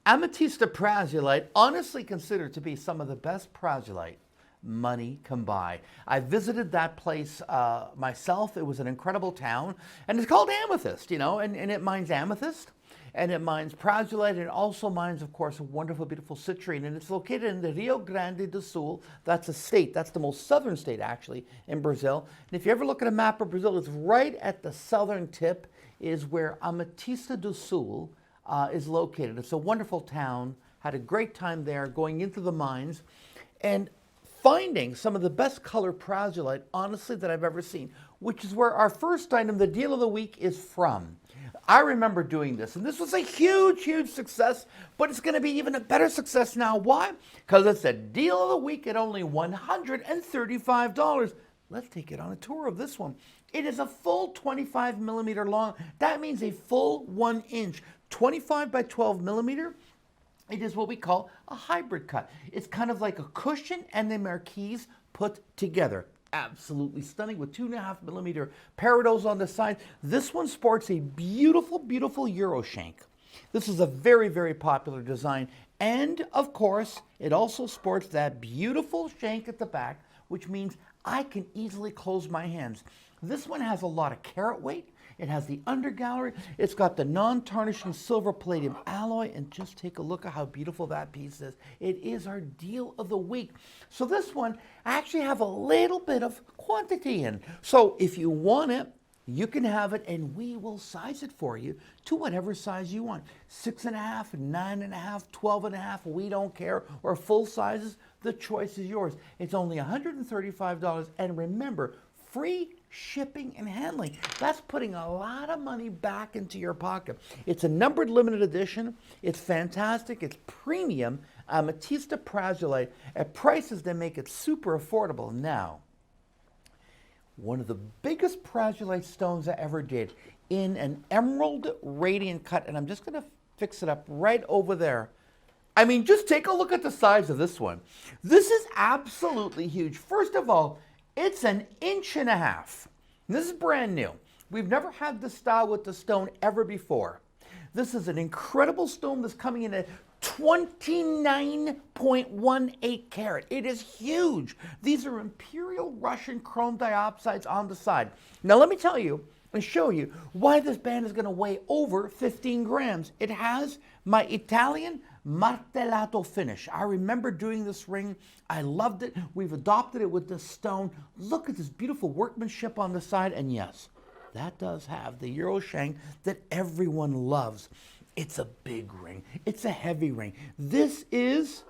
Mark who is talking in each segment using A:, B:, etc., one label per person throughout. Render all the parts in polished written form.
A: Amethysta praseolite, honestly considered to be some of the best praseolite money can buy. I visited that place myself. It was an incredible town, and it's called Amethyst, and it mines amethyst, and it mines praseolite, and it also mines, of course, a wonderful, beautiful citrine, and it's located in the Rio Grande do Sul. That's a state. That's the most southern state, actually, in Brazil. And if you ever look at a map of Brazil, it's right at the southern tip is where Amethysta do Sul is located. It's a wonderful town. Had a great time there going into the mines and finding some of the best color praseolite, honestly, that I've ever seen, which is where our first item, the deal of the week, is from. I remember doing this, and this was a huge, huge success, but it's going to be even a better success now. Why? Because it's a deal of the week at only $135. Let's take it on a tour of this one. It is a full 25 millimeter long. That means a full 1 inch, 25 by 12 millimeter. It is what we call a hybrid cut. It's kind of like a cushion and the marquise put together. Absolutely stunning with 2.5 millimeter parados on the side. This one sports a beautiful, beautiful Euro shank. This is a very, very popular design. And of course, it also sports that beautiful shank at the back, which means I can easily close my hands. This one has a lot of carat weight. It has the undergallery. It's got the non-tarnishing silver palladium alloy. And just take a look at how beautiful that piece is. It is our deal of the week. So this one, I actually have a little bit of quantity in. So if you want it, you can have it, and we will size it for you to whatever size you want. 6.5, 9.5, 12.5, we don't care. Or full sizes, the choice is yours. It's only $135. And remember, free shipping and handling. That's putting a lot of money back into your pocket. It's a numbered limited edition. It's fantastic. It's premium Amethysta praseolite at prices that make it super affordable. Now, one of the biggest praseolite stones I ever did in an emerald radiant cut, and I'm just going to fix it up right over there. I mean, just take a look at the size of this one. This is absolutely huge. First of all, it's 1.5 inches. This is brand new. We've never had this style with the stone ever before. This is an incredible stone that's coming in at 29.18 carat. It is huge. These are Imperial Russian chrome dioxides on the side. Now let me tell you and show you why this band is going to weigh over 15 grams. It has my Italian martellato finish. I remember doing this ring. I loved it. We've adopted it with this stone. Look at this beautiful workmanship on the side. And yes, that does have the Euro shank that everyone loves. It's a big ring. It's a heavy ring. This is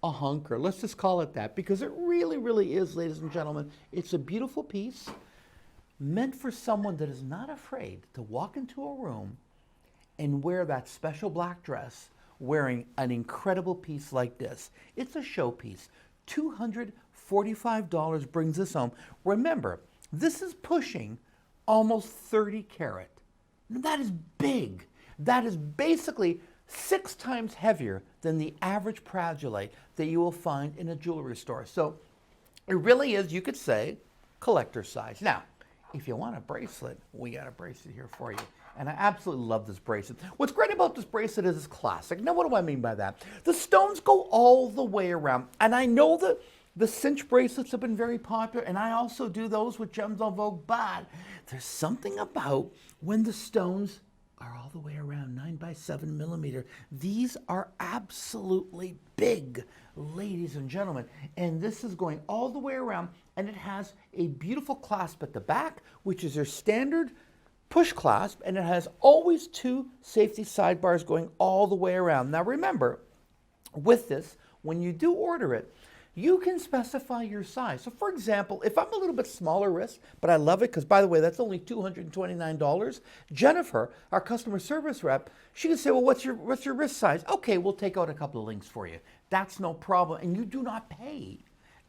A: a hunker. Let's just call it that, because it really, really is, ladies and gentlemen. It's a beautiful piece meant for someone that is not afraid to walk into a room and wear that special black dress wearing an incredible piece like this. It's a showpiece. $245 brings this home. Remember, this is pushing almost 30 carat. Now, that is big. That is basically 6 times heavier than the average praseolite that you will find in a jewelry store. So it really is, you could say, collector size. Now, if you want a bracelet, we got a bracelet here for you. And I absolutely love this bracelet. What's great about this bracelet is it's classic. Now, what do I mean by that? The stones go all the way around. And I know that the cinch bracelets have been very popular, and I also do those with Gemstone Vogue, but there's something about when the stones are all the way around 9 by 7 millimeter. These are absolutely big, ladies and gentlemen. And this is going all the way around, and it has a beautiful clasp at the back, which is your standard push clasp, and it has always 2 safety sidebars going all the way around. Now remember, with this, when you do order it, you can specify your size. So for example, if I'm a little bit smaller wrist, but I love it, because by the way, that's only $229, Jennifer, our customer service rep, she can say, well, what's your wrist size? Okay, we'll take out a couple of links for you. That's no problem, and you do not pay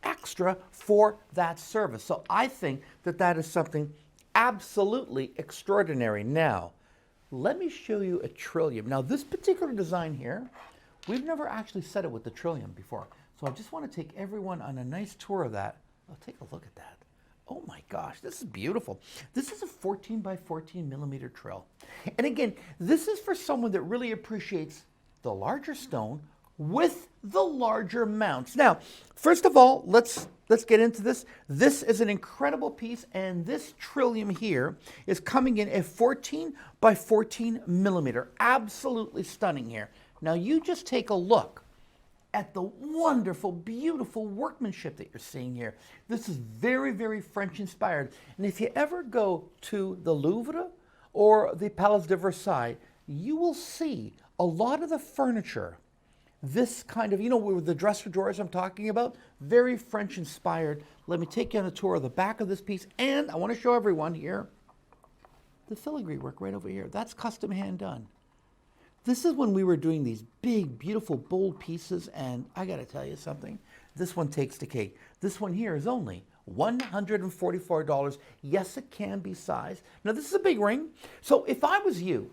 A: extra for that service. So I think that that is something absolutely extraordinary. Now, let me show you a trillium. Now, this particular design here, we've never actually set it with the trillium before. So I just want to take everyone on a nice tour of that. Oh, take a look at that. Oh my gosh, this is beautiful. This is a 14 by 14 millimeter trill. And again, this is for someone that really appreciates the larger stone with the larger mounts. Now, first of all, let's get into this. This is an incredible piece, and this trillium here is coming in at 14 by 14 millimeter. Absolutely stunning here. Now, you just take a look at the wonderful, beautiful workmanship that you're seeing here. This is very, very French inspired. And if you ever go to the Louvre or the Palais de Versailles, you will see a lot of the furniture, this kind of, you know, with the dresser drawers I'm talking about, very French inspired. Let me take you on a tour of the back of this piece. And I want to show everyone here the filigree work right over here. That's custom hand done. This is when we were doing these big, beautiful, bold pieces, and I got to tell you something. This one takes the cake. This one here is only $144. Yes, it can be sized. Now, this is a big ring. So if I was you,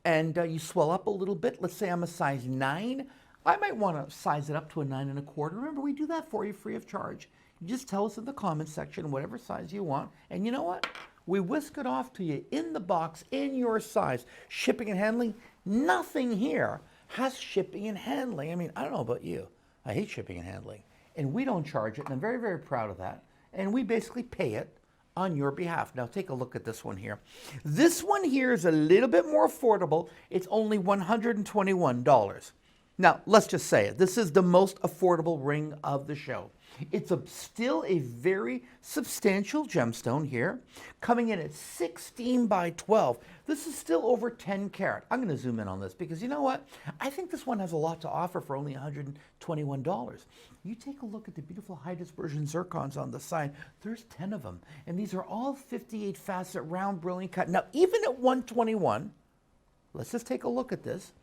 A: and you swell up a little bit, let's say I'm a size 9, I might want to size it up to a 9 1/4. Remember, we do that for you free of charge. You just tell us in the comments section whatever size you want, and you know what? We whisk it off to you in the box, in your size. Shipping and handling, nothing here has shipping and handling. I mean, I don't know about you. I hate shipping and handling. And we don't charge it, and I'm very, very proud of that. And we basically pay it on your behalf. Now take a look at this one here. This one here is a little bit more affordable. It's only $121. Now, let's just say it. This is the most affordable ring of the show. It's still a very substantial gemstone here, coming in at 16 by 12. This is still over 10 karat. I'm going to zoom in on this because you know what? I think this one has a lot to offer for only $121. You take a look at the beautiful high dispersion zircons on the side. There's 10 of them, and these are all 58 facet round brilliant cut. Now, even at $121, let's just take a look at this.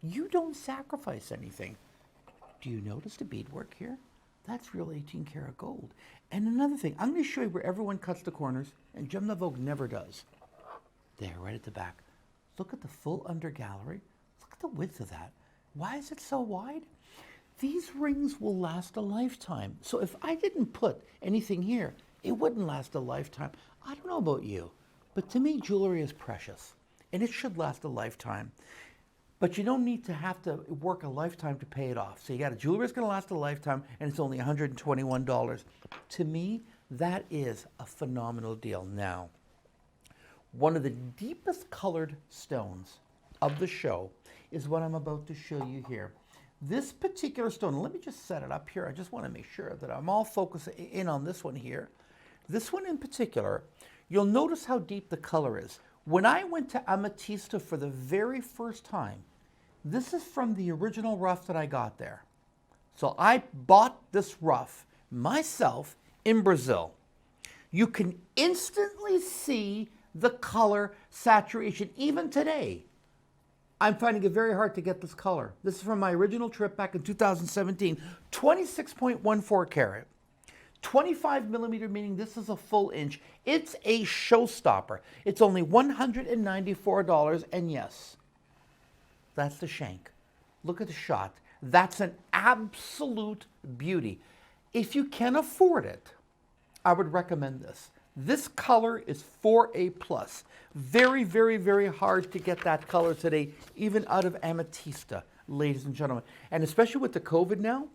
A: You don't sacrifice anything. Do you notice the beadwork here? That's real 18 karat gold. And another thing, I'm going to show you where everyone cuts the corners, and Gem de Vogue never does. There, right at the back. Look at the full under gallery. Look at the width of that. Why is it so wide? These rings will last a lifetime. So if I didn't put anything here, it wouldn't last a lifetime. I don't know about you, but to me, jewelry is precious, and it should last a lifetime. But you don't need to have to work a lifetime to pay it off. So you got a jewelry that's going to last a lifetime, and it's only $121. To me, that is a phenomenal deal. Now, one of the deepest colored stones of the show is what I'm about to show you here. This particular stone, let me just set it up here. I just want to make sure that I'm all focused in on this one here. This one in particular, you'll notice how deep the color is. When I went to Ametista for the very first time, this is from the original rough that I got there. So I bought this rough myself in Brazil. You can instantly see the color saturation. Even today, I'm finding it very hard to get this color. This is from my original trip back in 2017, 26.14 karat. 25 millimeter, meaning this is a full inch. It's a showstopper. It's only $194, and yes, that's the shank. Look at the shot. That's an absolute beauty. If you can afford it, I would recommend this. This color is 4A+. Very, very, very hard to get that color today, even out of Ametista, ladies and gentlemen. And especially with the COVID now,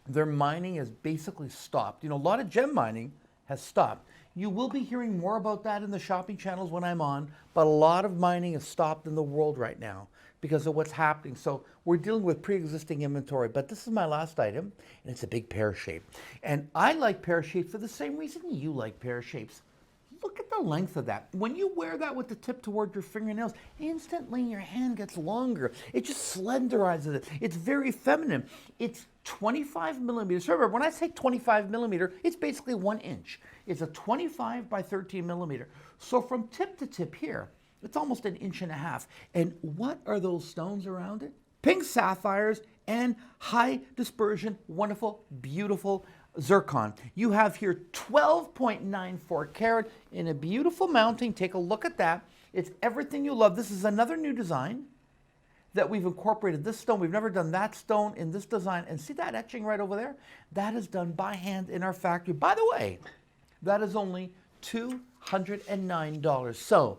A: their mining has basically stopped. You know, a lot of gem mining has stopped. You will be hearing more about that in the shopping channels when I'm on, but a lot of mining has stopped in the world right now because of what's happening. So we're dealing with pre-existing inventory, but this is my last item, and it's a big pear shape. And I like pear shapes for the same reason you like pear shapes. Look at the length of that. When you wear that with the tip toward your fingernails, instantly your hand gets longer. It just slenderizes it. It's very feminine. It's 25 millimeters. Remember, when I say 25 millimeter, it's basically 1 inch. It's a 25 by 13 millimeter. So from tip to tip here, it's almost 1.5 inches. And what are those stones around it? Pink sapphires and high dispersion, wonderful, beautiful zircon. You have here 12.94 karat in a beautiful mounting. Take a look at that. It's everything you love. This is another new design that we've incorporated this stone. We've never done that stone in this design. And see that etching right over there? That is done by hand in our factory. By the way, that is only $209. So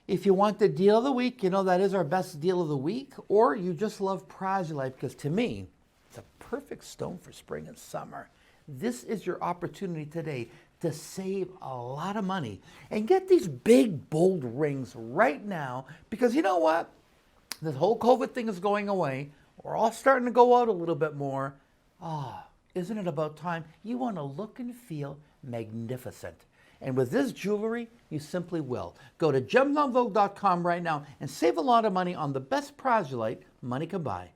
A: If you want the deal of the week, you know that is our best deal of the week, or you just love praseolite, because to me, it's a perfect stone for spring and summer. This is your opportunity today to save a lot of money and get these big, bold rings right now, because you know what? This whole COVID thing is going away. We're all starting to go out a little bit more. Isn't it about time? You want to look and feel magnificent. And with this jewelry, you simply will. Go to gemstonevogue.com right now and save a lot of money on the best praseolite money can buy.